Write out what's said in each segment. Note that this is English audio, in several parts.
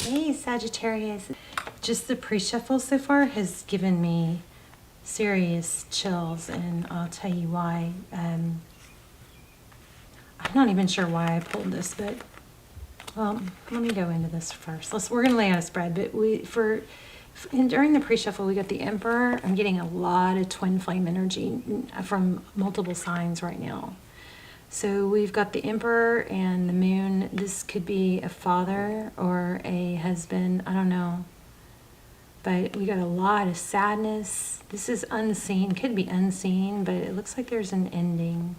Hey, Sagittarius. Just the pre-shuffle so far has given me serious chills, and I'll tell you why. I'm not even sure why I pulled this, but well, let me go into this first. We're going to lay out a spread, but during the pre-shuffle, we got the Emperor. I'm getting a lot of twin flame energy from multiple signs right now. So we've got the Emperor and the Moon. This could be a father or a husband. I don't know. But we got a lot of sadness. This is unseen. Could be unseen, but it looks like there's an ending.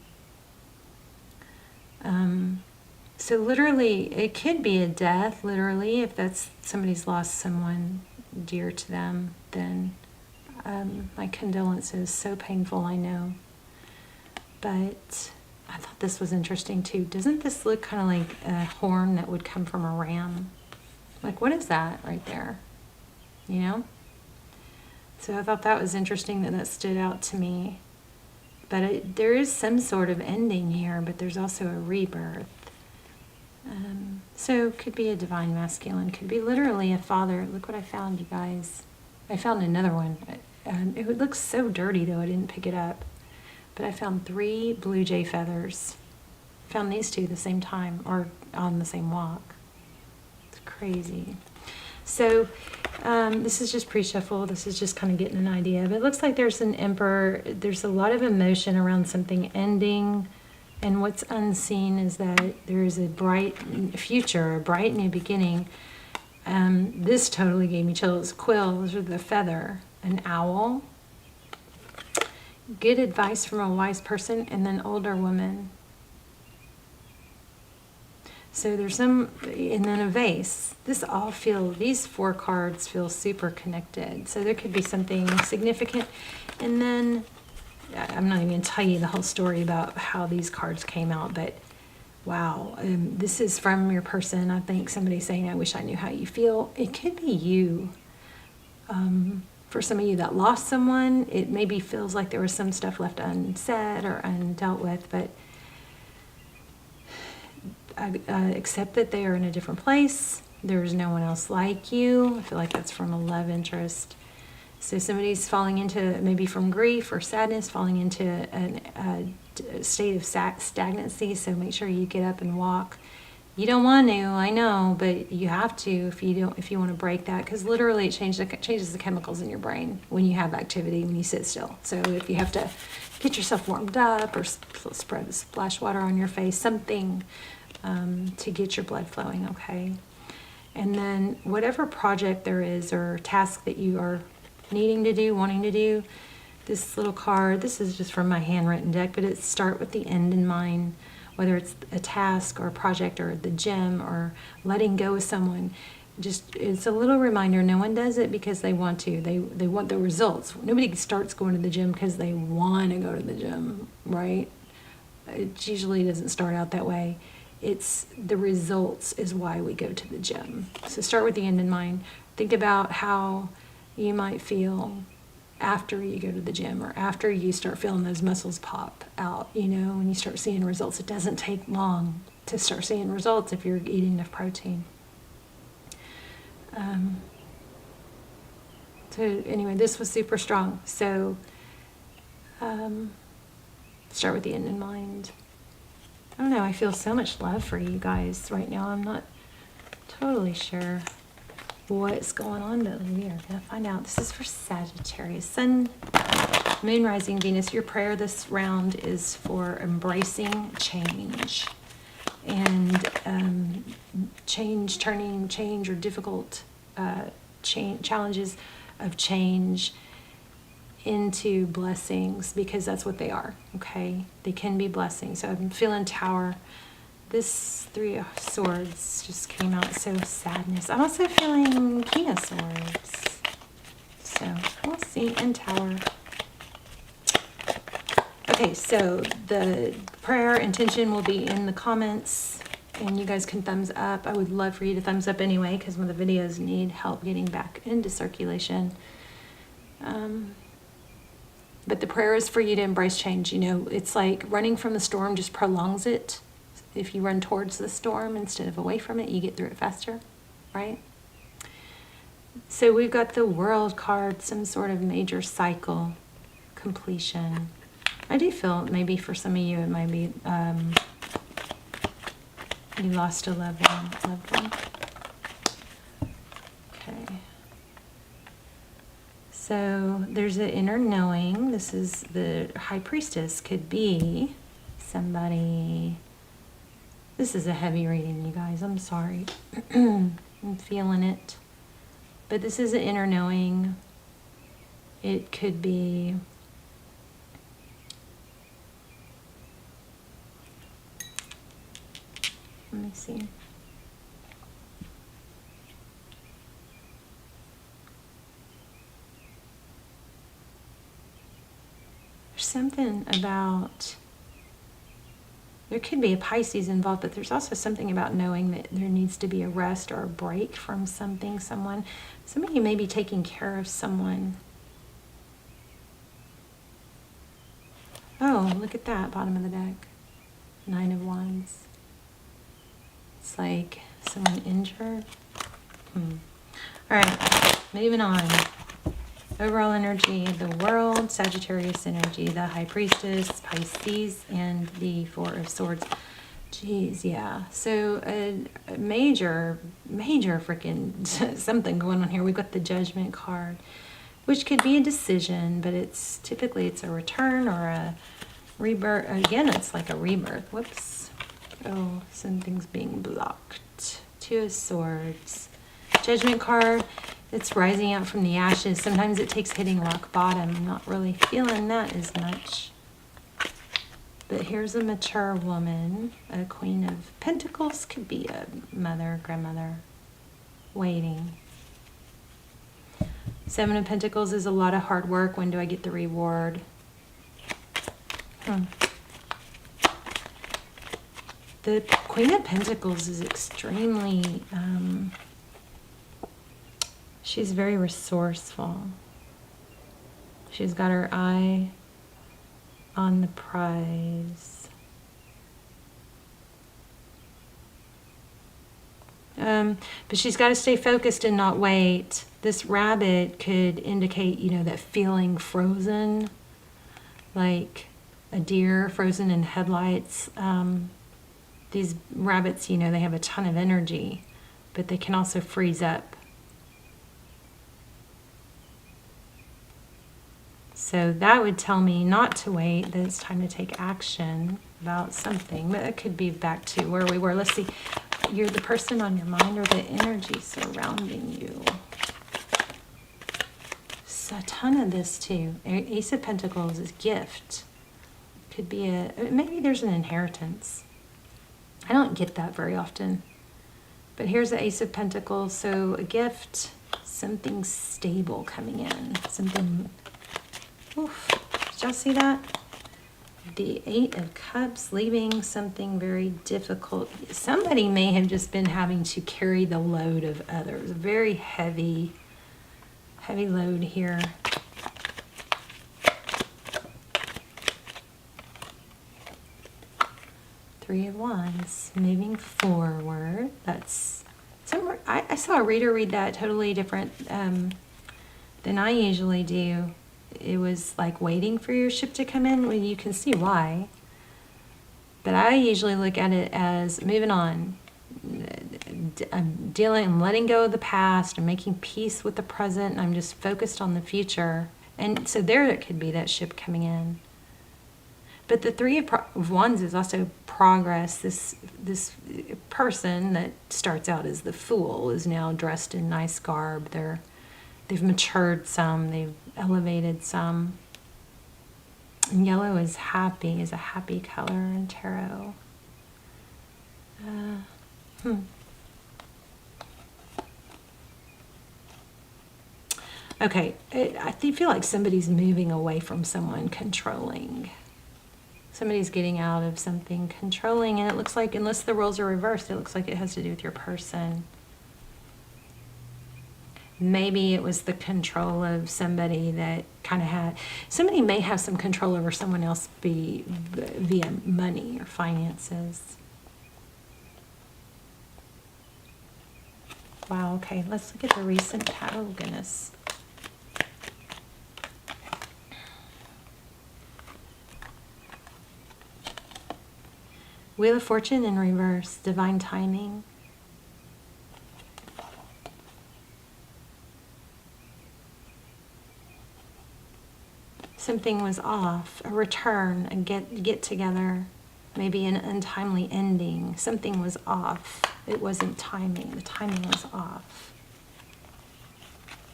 So literally, it could be a death, literally. If that's somebody's lost someone dear to them, then my condolences. So painful, I know. But I thought this was interesting too. Doesn't this look kind of like a horn that would come from a ram? Like, what is that right there? You know? So I thought that was interesting that stood out to me. But there is some sort of ending here, but there's also a rebirth. So it could be a divine masculine, could be literally a father. Look what I found, you guys. I found another one. It looks so dirty though, I didn't pick it up. But I found 3 blue jay feathers. Found these 2 at the same time, or on the same walk. It's crazy. So this is just pre-shuffle. This is just kind of getting an idea. But it looks like there's an Emperor. There's a lot of emotion around something ending. And what's unseen is that there is a bright future, a bright new beginning. This totally gave me chills. Quills, or the feather, an owl. Good advice from a wise person, and then older woman. So there's some, and then a vase. These 4 cards feel super connected. So there could be something significant. And then, I'm not even going to tell you the whole story about how these cards came out, but wow, this is from your person. I think somebody's saying, I wish I knew how you feel. It could be you. For some of you that lost someone, it maybe feels like there was some stuff left unsaid or undealt with, but accept that they are in a different place. There's no one else like you. I feel like that's from a love interest. So somebody's falling into, maybe from grief or sadness, falling into a state of stagnancy. So make sure you get up and walk. You don't want to, I know, but you have to if you want to break that, because literally it changes the chemicals in your brain when you have activity, when you sit still. So if you have to get yourself warmed up or splash water on your face, something to get your blood flowing, okay? And then whatever project there is or task that you are needing to do, wanting to do, this little card, this is just from my handwritten deck, but it's start with the end in mind. Whether it's a task or a project or the gym or letting go of someone, it's a little reminder. No one does it because they want to. They want the results. Nobody starts going to the gym because they want to go to the gym, right? It usually doesn't start out that way. It's the results is why we go to the gym. So start with the end in mind. Think about how you might feel after you go to the gym, or after you start feeling those muscles pop out, when you start seeing results. It doesn't take long to start seeing results if you're eating enough protein. So anyway, this was super strong. So start with the end in mind. I don't know, I feel so much love for you guys right now. I'm not totally sure what's going on, but we are going to find out. This is for Sagittarius. Sun, Moon, Rising, Venus. Your prayer this round is for embracing change. And turning change or difficult challenges of change into blessings, because that's what they are, okay? They can be blessings. So I'm feeling Tower. This 3 of Swords just came out, so sadness. I'm also feeling King of Swords. So we'll see, and Tower. Okay, so the prayer intention will be in the comments, and you guys can thumbs up. I would love for you to thumbs up anyway, because one of the videos need help getting back into circulation. But the prayer is for you to embrace change. It's like running from the storm just prolongs it. If you run towards the storm instead of away from it, you get through it faster, right? So we've got the World card, some sort of major cycle completion. I do feel maybe for some of you it might be you lost a loved one. Okay. So there's an inner knowing. This is the High Priestess. Could be somebody. This is a heavy reading, you guys. I'm sorry. I'm feeling it. But this is an inner knowing. It could be let me see. There's something about, there could be a Pisces involved, but there's also something about knowing that there needs to be a rest or a break from something, someone. Some of you may be taking care of someone. Oh, look at that, bottom of the deck. 9 of Wands. It's like someone injured. All right, moving on. Overall energy, the World, Sagittarius energy, the High Priestess, Pisces, and the Four of Swords. Jeez, yeah. So a major freaking something going on here. We've got the Judgment card, which could be a decision, but it's typically it's a return or a rebirth. Again, it's like a rebirth. Whoops. Oh, something's being blocked. 2 of Swords. Judgment card. It's rising out from the ashes. Sometimes it takes hitting rock bottom. I'm not really feeling that as much. But here's a mature woman, a Queen of Pentacles, could be a mother, grandmother, waiting. 7 of Pentacles is a lot of hard work. When do I get the reward? The Queen of Pentacles is extremely... she's very resourceful. She's got her eye on the prize. But she's got to stay focused and not wait. This rabbit could indicate, you know, that feeling frozen, like a deer frozen in headlights. These rabbits, you know, they have a ton of energy, but they can also freeze up. So that would tell me not to wait, that it's time to take action about something. But it could be back to where we were. Let's see. You're the person on your mind or the energy surrounding you. So a ton of this too. Ace of Pentacles is gift. Could be maybe there's an inheritance. I don't get that very often. But here's the Ace of Pentacles. So a gift, something stable coming in. Something... Oof. Did y'all see that? The 8 of Cups, leaving something very difficult. Somebody may have just been having to carry the load of others. A very heavy load here. Three of Wands, moving forward. That's some. I saw a reader read that totally different than I usually do. It was like waiting for your ship to come in. Well, you can see why. But I usually look at it as moving on. I'm letting go of the past. I'm making peace with the present. And I'm just focused on the future. And so there it could be that ship coming in. But the Three of Wands is also progress. This person that starts out as the Fool is now dressed in nice garb. They've matured some. They've elevated some. And yellow is happy, is a happy color in tarot. Okay, I feel like somebody's moving away from someone controlling. Somebody's getting out of something controlling, and it looks like, unless the roles are reversed, it looks like it has to do with your person. Maybe it was the control of somebody that kind of had... Somebody may have some control over someone else via money or finances. Wow, okay, let's look at the recent oh goodness. Wheel of Fortune in reverse, divine timing. Something was off, a return, a get together, maybe an untimely ending. Something was off. It wasn't timing. The timing was off.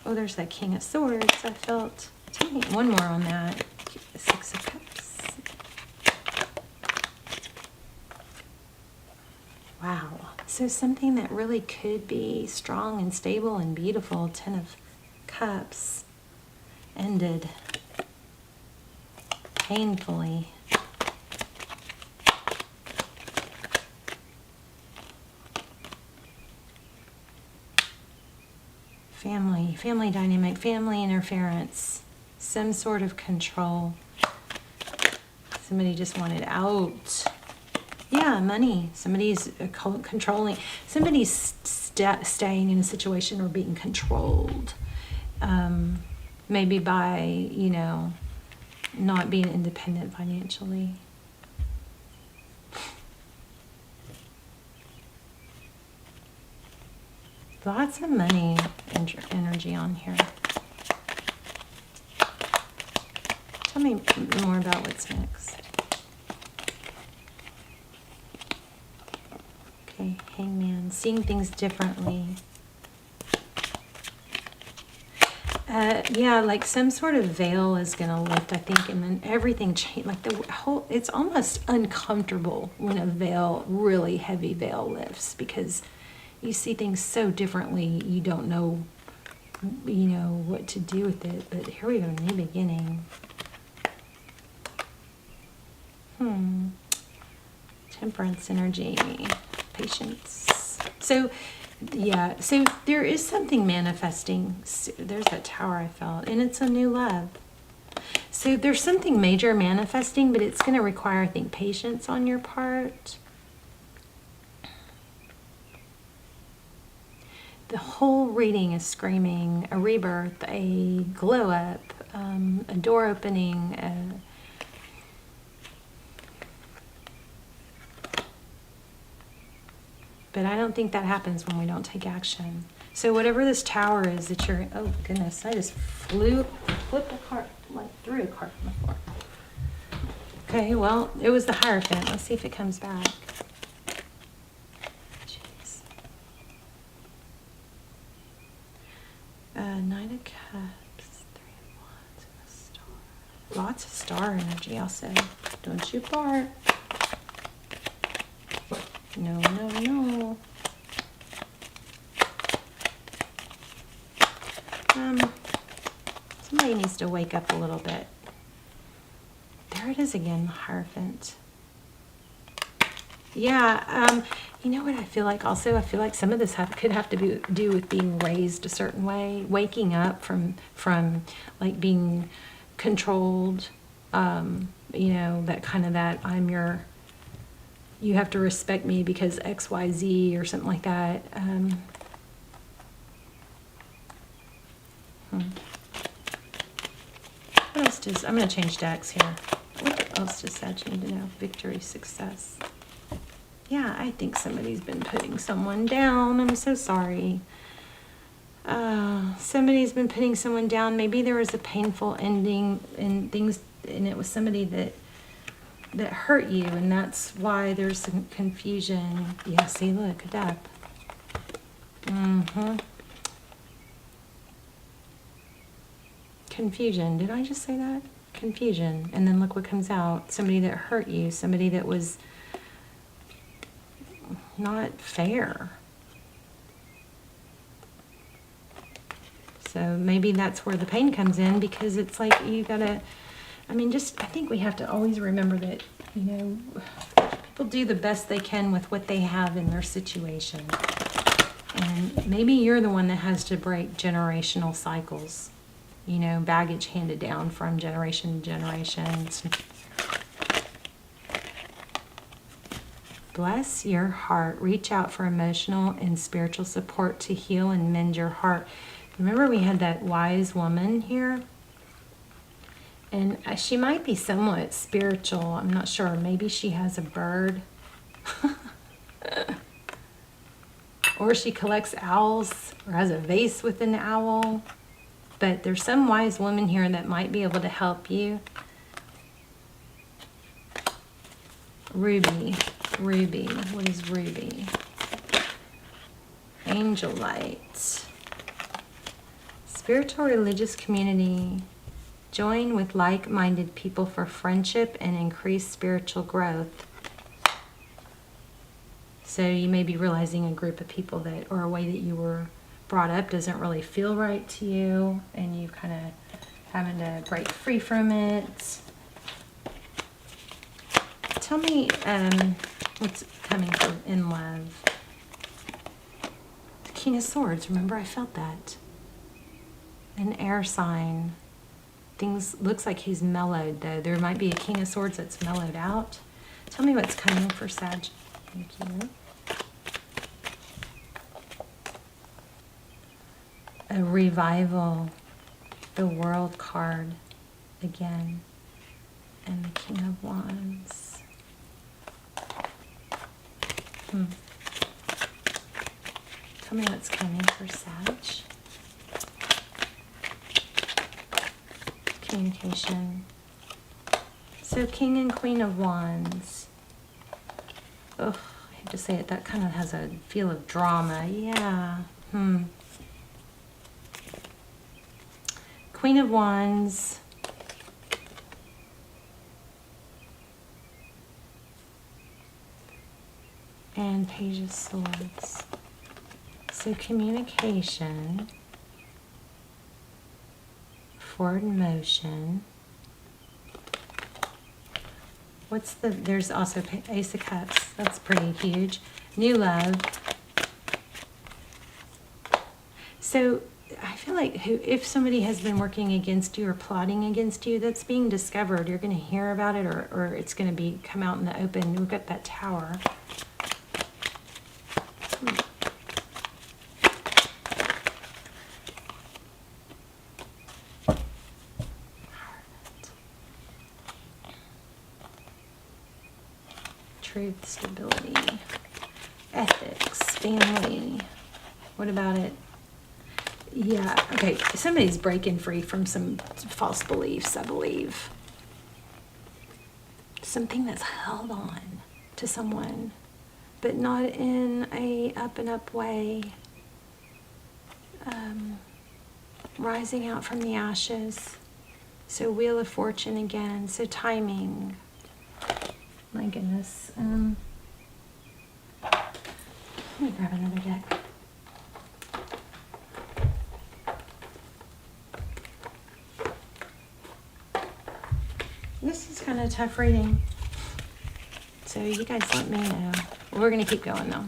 Oh, there's that King of Swords. I felt. Tell me one more on that. The Six of Cups. Wow. So something that really could be strong and stable and beautiful, Ten of Cups, ended painfully. Family dynamic, family interference, some sort of control. Somebody just wanted out. Yeah, money. Somebody's controlling. Somebody's staying in a situation or being controlled. Maybe by, you know, not being independent financially. Lots of money energy on here. Tell me more about what's next. Okay, Hangman, seeing things differently. Yeah, like some sort of veil is going to lift, I think, and then everything change. Like the whole, it's almost uncomfortable when a veil, really heavy veil lifts, because you see things so differently. You don't know, you know, what to do with it. But here we go, new beginning. Temperance energy, patience. So, yeah, so there is something manifesting. There's that tower I felt, and it's a new love. So there's something major manifesting, but it's going to require, I think, patience on your part. The whole reading is screaming a rebirth, a glow up, a door opening, but I don't think that happens when we don't take action. So whatever this tower is that you're, oh goodness, I just flipped a card, like threw a card on the floor. Okay, well, it was the Hierophant. Let's see if it comes back. Jeez. Nine of Cups, Three of Wands, and a Star. Lots of star energy, I'll say. Don't you part. No, no, no. Somebody needs to wake up a little bit. There it is again, the Hierophant. Yeah, you know what I feel like also? I feel like some of this could have to do with being raised a certain way, waking up from like being controlled, you know, that kind of that you have to respect me because X, Y, Z or something like that. What else does, I'm going to change decks here. What else does Sag need to know? Victory, success. Yeah, I think somebody's been putting someone down. I'm so sorry. Somebody's been putting someone down. Maybe there was a painful ending and things, and it was somebody that hurt you, and that's why there's some confusion. Yeah, see, look, a death. Confusion. Did I just say that? Confusion. And then look what comes out. Somebody that hurt you. Somebody that was not fair. So maybe that's where the pain comes in, because it's like you gotta, I mean, I think we have to always remember that, you know, people do the best they can with what they have in their situation. And maybe you're the one that has to break generational cycles, you know, baggage handed down from generation to generation. Bless your heart. Reach out for emotional and spiritual support to heal and mend your heart. Remember we had that wise woman here? And she might be somewhat spiritual. I'm not sure. Maybe she has a bird. Or she collects owls or has a vase with an owl. But there's some wise woman here that might be able to help you. Ruby. Ruby. What is ruby? Angel light. Spiritual religious community. Join with like-minded people for friendship and increased spiritual growth. So you may be realizing a group of people that, or a way that you were brought up doesn't really feel right to you, and you kind of having to break free from it. Tell me what's coming from in love. The King of Swords, remember I felt that. An air sign. Things, looks like he's mellowed though. There might be a King of Swords that's mellowed out. Tell me what's coming for Sag. Thank you. A revival. The World card again. And the King of Wands. Tell me what's coming for Sag. Communication. So King and Queen of Wands. Ugh, I hate to say it, that kind of has a feel of drama. Yeah. Queen of Wands. And Page of Swords. So communication. Forward motion. What's the, there's also Ace of Cups. That's pretty huge. New love. So I feel like if somebody has been working against you or plotting against you, that's being discovered. You're going to hear about it, or it's going to come out in the open. We've got that Tower. Truth, stability, ethics, family. What about it? Yeah, okay, somebody's breaking free from some false beliefs, I believe. Something that's held on to someone, but not in a up and up way. Rising out from the ashes. So Wheel of Fortune again, so timing. My goodness. Let me grab another deck. This is kind of tough reading. So you guys let me know. We're going to keep going though.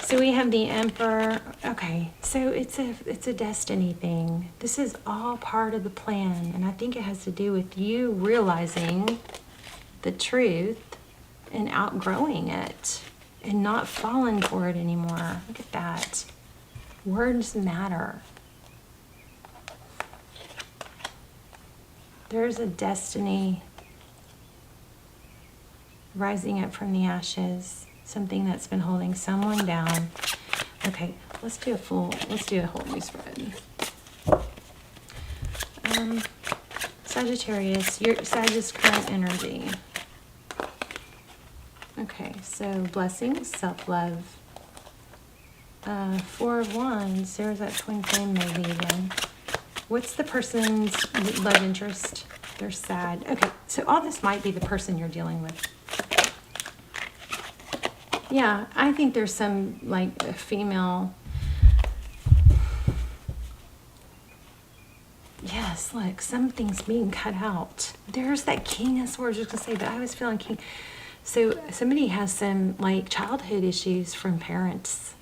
So we have the Emperor. Okay, so it's a destiny thing. This is all part of the plan, and I think it has to do with you realizing the truth and outgrowing it and not falling for it anymore. Look at that. Words matter. There's a destiny rising up from the ashes, something that's been holding someone down. Okay, let's do a whole new spread. Sagittarius, your Sagittarius current energy. Okay, so blessings, self-love. Four of Wands, there's that twin flame maybe again. What's the person's love interest? They're sad. Okay, so all this might be the person you're dealing with. Yeah, I think there's some, like, a female. Yes, look, something's being cut out. There's that King of Swords, I was going to say, but I was feeling King. So somebody has some, like, childhood issues from parents.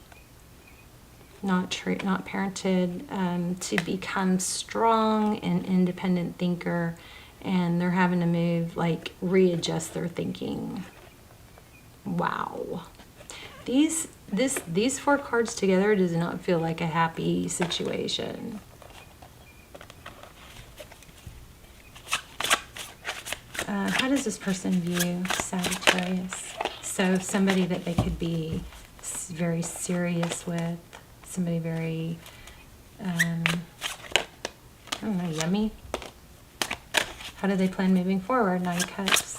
Not parented to become strong and independent thinker, and they're having to move, like, readjust their thinking. Wow. These four cards together does not feel like a happy situation. How does this person view Sagittarius? So somebody that they could be very serious with, somebody very, I don't know, yummy. How do they plan moving forward? Nine of Cups.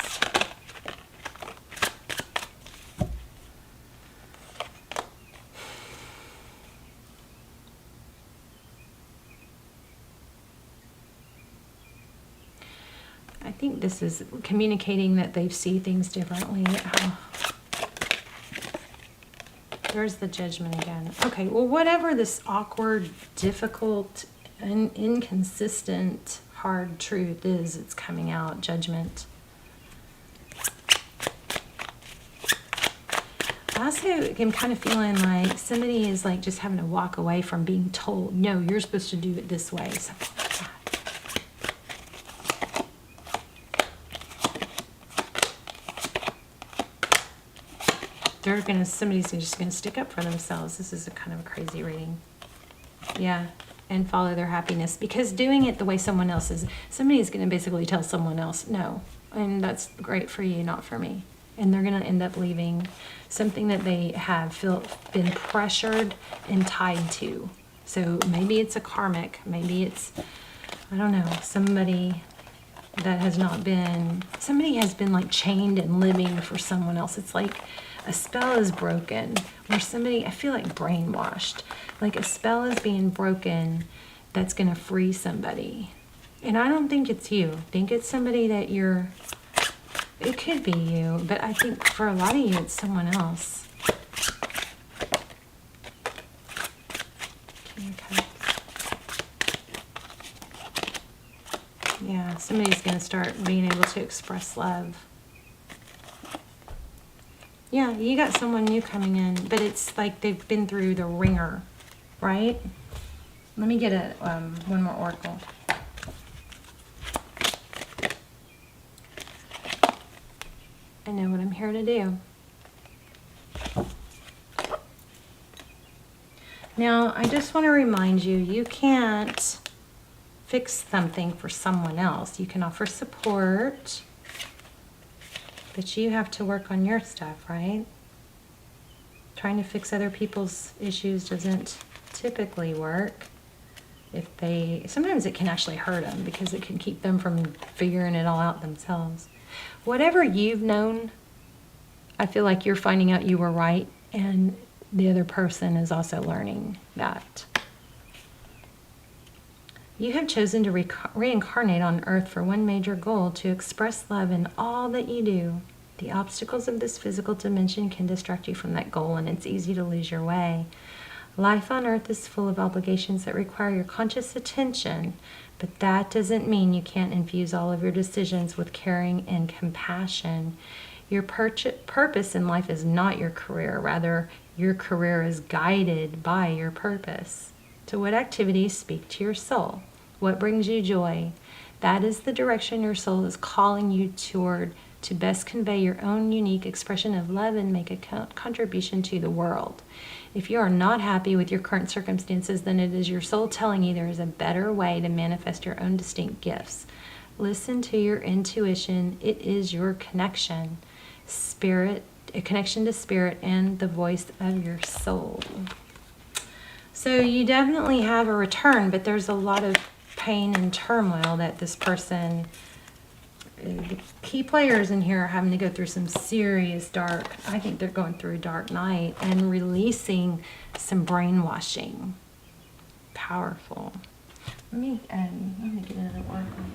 I think this is communicating that they see things differently. Oh. There's the Judgment again. Okay, well, whatever this awkward, difficult, and inconsistent, hard truth is, it's coming out. Judgment. I also am kind of feeling like somebody is like just having to walk away from being told, no, you're supposed to do it this way. Something like that. Somebody's just gonna stick up for themselves. This is a kind of a crazy reading. Yeah, and follow their happiness, because doing it the way someone else is, somebody's gonna basically tell someone else no, and that's great for you, not for me. And they're gonna end up leaving something that they have been pressured and tied to. So maybe it's a karmic, maybe it's, I don't know, somebody that has not been, somebody has been like chained and living for someone else. It's like a spell is broken, or somebody, I feel like brainwashed, like a spell is being broken that's going to free somebody. And I don't think it's you. I think it's somebody that you're, it could be you, but I think for a lot of you, it's someone else. Okay. Yeah, somebody's going to start being able to express love. Yeah, you got someone new coming in, but it's like they've been through the ringer, right? Let me get a one more oracle. I know what I'm here to do. Now, I just want to remind you, you can't fix something for someone else. You can offer support, but you have to work on your stuff, right? Trying to fix other people's issues doesn't typically work. Sometimes it can actually hurt them, because it can keep them from figuring it all out themselves. Whatever you've known, I feel like you're finding out you were right, and the other person is also learning that. You have chosen to reincarnate on Earth for one major goal: to express love in all that you do. The obstacles of this physical dimension can distract you from that goal, and it's easy to lose your way. Life on Earth is full of obligations that require your conscious attention, but that doesn't mean you can't infuse all of your decisions with caring and compassion. Your purpose in life is not your career. Rather, your career is guided by your purpose. To what activities speak to your soul? What brings you joy? That is the direction your soul is calling you toward, to best convey your own unique expression of love and make a contribution to the world. If you are not happy with your current circumstances, then it is your soul telling you there is a better way to manifest your own distinct gifts. Listen to your intuition. It is your connection, spirit, a connection to spirit and the voice of your soul. So you definitely have a return, but there's a lot of pain and turmoil that this person, the key players in here, are having to go through some serious I think they're going through a dark night and releasing some brainwashing. Powerful. Let me get another oracle.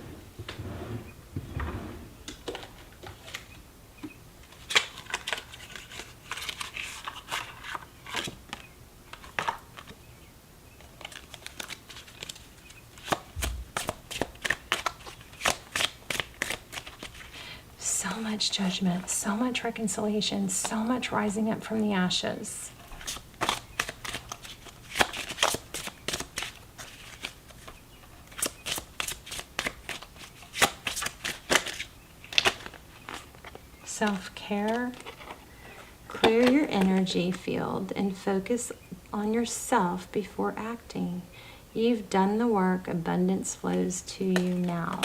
So much judgment, so much reconciliation, so much rising up from the ashes. Self-care. Clear your energy field and focus on yourself before acting. You've done the work. Abundance flows to you now.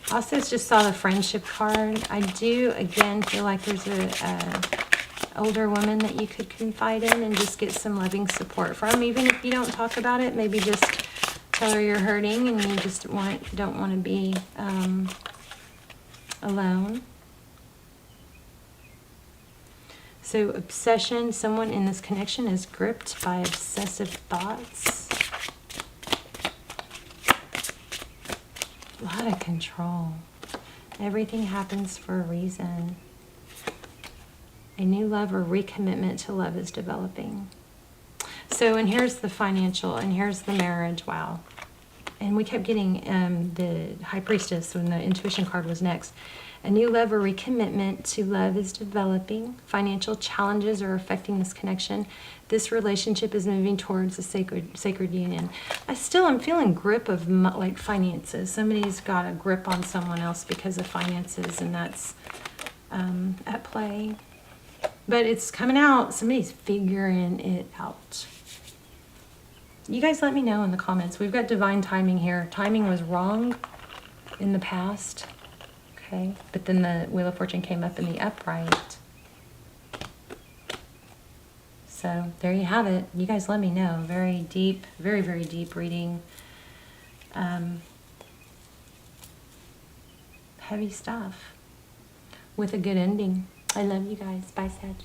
Also, just saw the friendship card. I do, again, feel like there's a older woman that you could confide in and just get some loving support from. Even if you don't talk about it, maybe just tell her you're hurting and you just don't want to be alone. So obsession, someone in this connection is gripped by obsessive thoughts. A lot of control. Everything happens for a reason. A new love or recommitment to love is developing. So, and here's the financial, and here's the marriage. Wow. And we kept getting the High Priestess when the intuition card was next. A new love or recommitment to love is developing. Financial challenges are affecting this connection. This relationship is moving towards a sacred union. I still am feeling grip of like finances. Somebody's got a grip on someone else because of finances, and that's at play. But it's coming out. Somebody's figuring it out. You guys let me know in the comments. We've got divine timing here. Timing was wrong in the past. Okay, but then the Wheel of Fortune came up in the upright. So there you have it. You guys let me know. Very deep, very, very deep reading. Heavy stuff with a good ending. I love you guys. Bye, Sag.